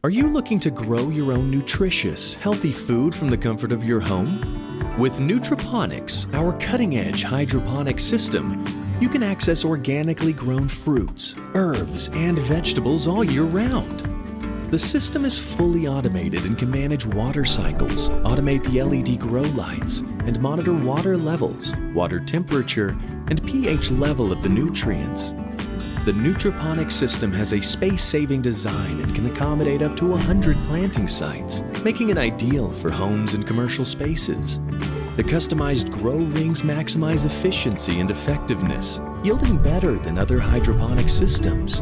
Are you looking to grow your own nutritious, healthy food from the comfort of your home? With Nutraponics, our cutting-edge hydroponic system, you can access organically grown fruits, herbs, and vegetables all year round. The system is fully automated and can manage water cycles, automate the LED grow lights, and monitor water levels, water temperature, and pH level of the nutrients. The Nutraponics system has a space-saving design and can accommodate up to 100 planting sites, making it ideal for homes and commercial spaces. The customized grow rings maximize efficiency and effectiveness, yielding better than other hydroponic systems.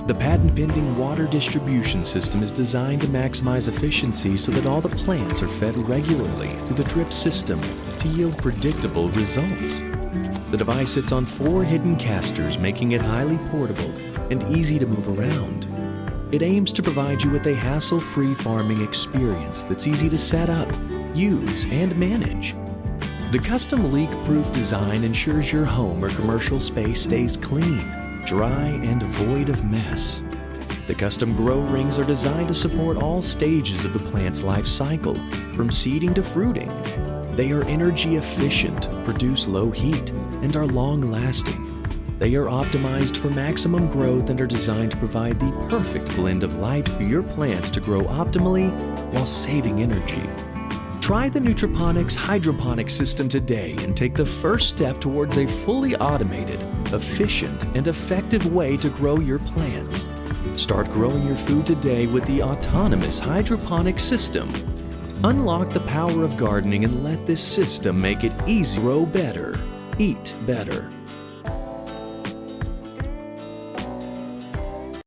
The patent-pending water distribution system is designed to maximize efficiency so that all the plants are fed regularly through the drip system to yield predictable results. The device sits on 4 hidden casters, making it highly portable and easy to move around. It aims to provide you with a hassle-free farming experience that's easy to set up, use, and manage. The custom leak-proof design ensures your home or commercial space stays clean, dry, and void of mess. The custom grow rings are designed to support all stages of the plant's life cycle, from seeding to fruiting. They are energy efficient, produce low heat, and are long-lasting. They are optimized for maximum growth and are designed to provide the perfect blend of light for your plants to grow optimally while saving energy. Try the Nutraponics hydroponic system today and take the first step towards a fully automated, efficient, and effective way to grow your plants. Start growing your food today with the autonomous hydroponic system. Unlock the power of gardening and let this system make it easy. Grow better, eat better.